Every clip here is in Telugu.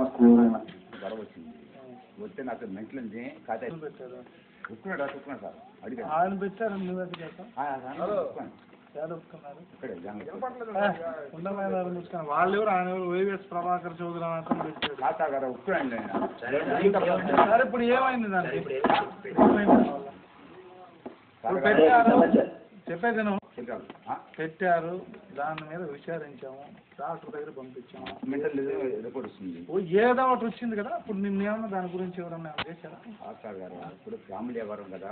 ఎవరైనా గొడవ వచ్చింది వస్తే నాకు మెంటల్ ఉంది ఖాతా ఉక్కున్నాడు ఉక్కున్నాడు సార్ అడిగాను ఆయన పెట్టారు నువ్వు వాళ్ళు ఎవరు ఆయన ఎవరు వైఎస్ ప్రభాకర్ చౌదరి అతను పెట్టారు ఖాతా గారు ఉక్కునండి సరే ఇప్పుడు ఏమైంది దానికి పెట్టారు చెప్పేది నువ్వు పెట్టారు దాని మీద విచారించాము డాక్టర్ దగ్గర పంపించాము మెంటల్ రిపోర్ట్ వస్తుంది ఏదో ఒకటి వచ్చింది కదా ఇప్పుడు నిన్నేమన్నా దాని గురించి ఎవరన్నా చేశారా ఖాతా గారు ఇప్పుడు ఫ్యామిలీ ఎవరు కదా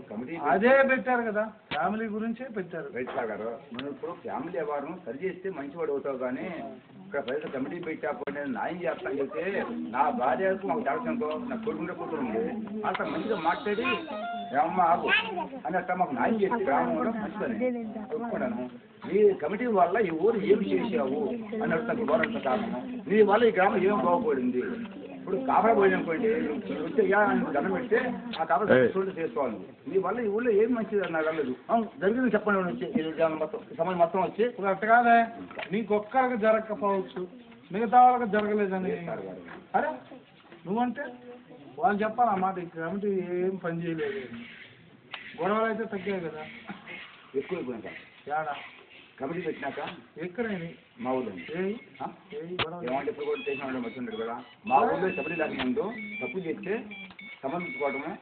కమిటీ అదే పెట్టారు కదా ఫ్యామిలీ గురించే పెట్టారు రైట్ సార్ గారు మనం ఇప్పుడు ఫ్యామిలీ ఎవరు సరి చేస్తే మంచివాడు అవుతావు కానీ ఇక్కడ ప్రజలు కమిటీ పెట్టాకపోతే నేను న్యాయం చేస్తాను చెప్తే నా భార్యకు మాకు జరగనుకో నా కొడుకుంటే కూతురు ఉంది అంత మంచిగా మాట్లాడి ఏమమ్మా ఆకు అని అట్లా మాకు న్యాయం చేసి గ్రామంలో మంచిదని ఒప్పుకున్నాను నీ కమిటీ వల్ల ఈ ఊరు ఏమి చేసావు అని అడుగుతాను గవర్నమెంట్ కారణం నీ వల్ల ఈ గ్రామం ఏం బాగుపడింది ఇప్పుడు కాపలా పోయింది అనుకోండి వచ్చే దండం పెడితే ఆ కాపలా చూడ చేసుకోవాలి నీ వల్ల ఈ ఊళ్ళో ఏం మంచిది నాకు వెళ్ళదు జరిగింది చెప్పండి మొత్తం సమాజం మొత్తం వచ్చి ఇప్పుడు అట్ట కాదే నీకొక్కరికి జరగకపోవచ్చు మిగతా వాళ్ళకి జరగలేదని అరే నువ్వంటే వాళ్ళు చెప్పాలి ఆ మాట ఈ కమిటీ ఏం పని చేయలేదు గొడవలు అయితే తగ్గాయి కదా ఎక్కువైపోయింది ఏడా కమిటీ పెట్టినాక ఎక్కడైంది మా ఊళ్ళో ఏమంటే ఇప్పుడు కూడా చేసిన వచ్చింటాడు కదా మా ఊళ్ళో కమిటీ లేక ముందు తప్పు చేస్తే సమర్పించుకోవడమే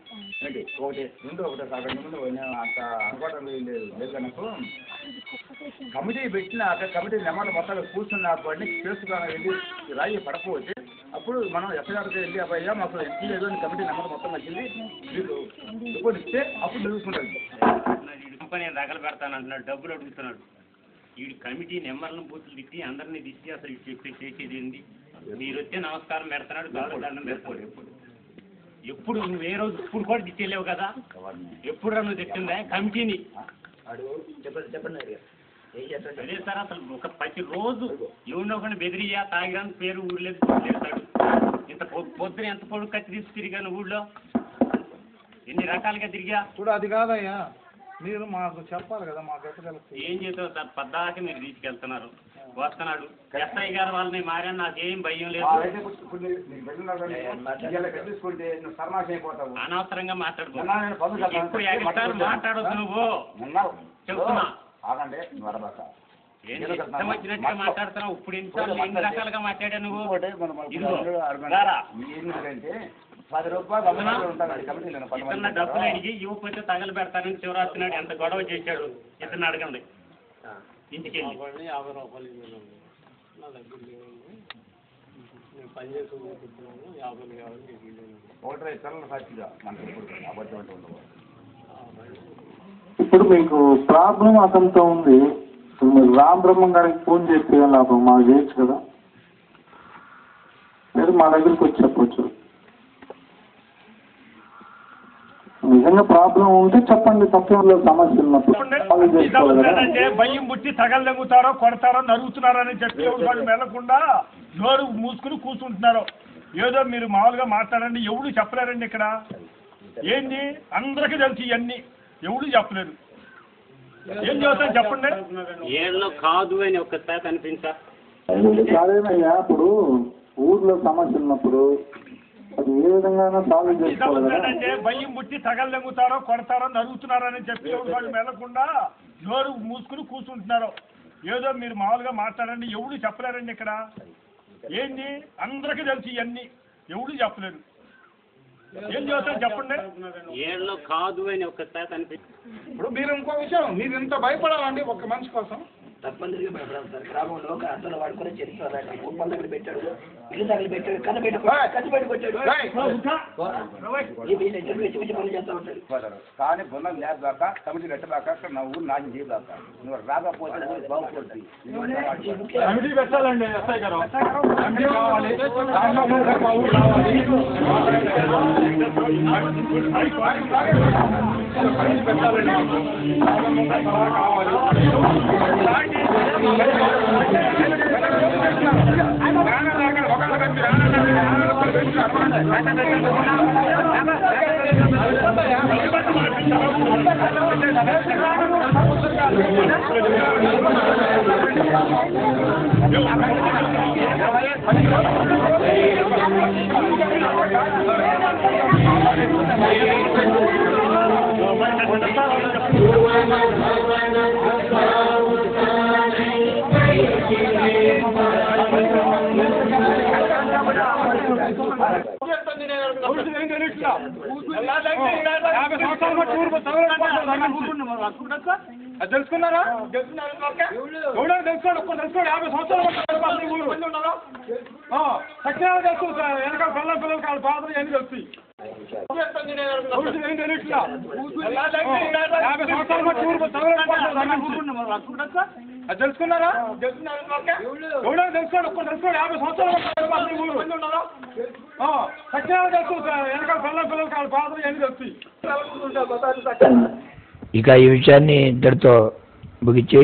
ఏంటి ఒకటి ఒకటే సాగండి ముందు అంత అనుకోవడం లేదు కనుక కమిటీ పెట్టినాక కమిటీ నెంబర్లు మొత్తాలు కూర్చున్నప్పటిని చేసుకుని వెళ్ళి రాయి పడకపోతే అప్పుడు మనం ఎఫ్ఐఆర్కి వెళ్ళి అబ్బాయ్యా మాకు ఎంత లేదు అని కమిటీ నెంబర్ మొత్తం వచ్చింది మీరు రిపోర్ట్ ఇస్తే అప్పుడు తెలుసుకుంటారు కంపెనీ రగలు పెడతానంటున్నాడు డబ్బులు అడుగుతున్నాడు వీడు కమిటీ నెంబర్లను బూతులు తిట్టి అందరినీ తిట్టి అసలు చెప్పి చేసేది ఏంటి మీరు వచ్చే నమస్కారం పెడతాడు గౌరవదండం పెడతాడు ఎప్పుడు నువ్వు ఏ రోజు ఇప్పుడు కూడా తిట్టలేవు కదా ఎప్పుడు నువ్వు తిట్టిందా కమిటీని అదే సార్ అసలు ఒక ప్రతి రోజు ఎవరినో ఒకరిని బెదిరియా తాగిరాని పేరు ఊర్లేదు చేస్తాడు ఇంత పొద్దున ఎంత పొడుగు కత్తి తీసి తిరిగాను ఊళ్ళో ఎన్ని రకాలుగా తిరిగా చూడు అది కాదయ్యా మీరు మాకు చెప్పాలి కదా మాకు ఎక్కగలుగుతారు ఏం చేస్తావు సార్ పద్దాక మీరు తీసుకెళ్తున్నారు వస్తున్నాడు ఎస్ఐ గారు వాళ్ళని మారాను నాకేం భయం లేదు అనవసరంగా మాట్లాడుకో ఎక్కువ ఎగటాలు మాట్లాడొద్దు నువ్వు చెప్తున్నా ఇష్టం వచ్చినట్టుగా మాట్లాడుతున్నావు ఇప్పుడు ఎన్ని రకాలుగా మాట్లాడా నువ్వు ఇతన్న డబ్బులు అడిగి ఇవ్వకపోతే తగలు పెడతానని శివరాత్రి నాడు ఎంత గొడవ చేశాడు ఇతను అడగండి ఇంటికి వెళ్ళి 50 రూపాయలు నా దగ్గర నేను పని చేసుకుంటున్నాను 50 ఇప్పుడు మీకు ప్రాబ్లం అతనితో ఉంది ఇప్పుడు మీరు రామ్ బ్రహ్మం గారికి ఫోన్ చేస్తే లాభం మాకు చేయొచ్చు కదా లేదు మా దగ్గరికి వచ్చి చెప్పొచ్చు నిజంగా ప్రాబ్లం ఉంటే చెప్పండి తప్పేలో సమస్య ఉన్నప్పుడు భయం పుట్టి తగలెంగుతారో కొడతారో నరుగుతున్నారో అని చెప్పి వాళ్ళు వెళ్ళకుండా నోరు మూసుకుని కూర్చుంటున్నారు ఏదో మీరు మామూలుగా మాట్లాడండి ఎవడు చెప్పలేరండి ఇక్కడ ఏంది అందరికీ తెలుసు ఇవన్నీ ఎవడు చెప్పలేరు ఏం చేస్తాను చెప్పండి ఏళ్ళలో కాదు అని ఒక్కసారి కనిపించా కాదేనయ్యా ఇప్పుడు ఊర్లో సమస్య ఉన్నప్పుడు అది ఏ విధంగా సాల్వ్ చేసుకోవాలి భయం పుట్టి తగలెంగుతారో కొడతారో నరుగుతున్నారో అని చెప్పి వాళ్ళు వెళ్ళకుండా నోరు మూసుకుని కూర్చుంటున్నారు ఏదో మీరు మామూలుగా మాట్లాడండి ఎవడు చెప్పలేరండి ఇక్కడ ఏంది అందరికీ తెలుసు ఇవన్నీ ఎవడు చెప్పలేరు ఏం చేస్తాను చెప్పండి ఏళ్ళలో కాదు అని ఒక్కసారి కనిపించా ఇప్పుడు మీరు ఇంకో విషయం మీరు ఇంత భయపడాలండి ఒక్క మనిషి కోసం తప్పనిసరిగా భయపడాలి సార్ గ్రామంలో ఒక అద్దలు వాడుకొని చేస్తారండి కుప్పల దగ్గర పెట్టాడు ఇల్లు దగ్గర పెట్టాడు కథ బయటకు వచ్చాడు పనులు చేస్తా ఉంటాడు కానీ బొందం లేదాక కమిటీ కట్టదాకా నా ఊరు నాశనం చేయదాకా నువ్వు రాకపోతే బాగుపడుతుంది కమిటీ పెట్టాలండి ఎస్ఐ గారు కావాలి తెలుసుకున్నారా? తెలుసుకోండి తెలుసుకోండి 50 సంవత్సరాలు ఊరు సత్యనారాయణ తెలుసు వెనకాల పిల్లలకి వాళ్ళ పాత్ర ఎన్ని తెలుస్తాయి. 50 సంవత్సరాలు తెలుసుకున్నారా? తెలుసుకోండి తెలుసుకోండి 50 సంవత్సరాలు ఊరు సత్యనారాయణ తెలుసు వెనకాల పిల్లలకి వాళ్ళ పాత్ర ఎన్ని తెలుస్తాయి. ఇక ఈ విషయాన్ని ఇంతటితో ముగించి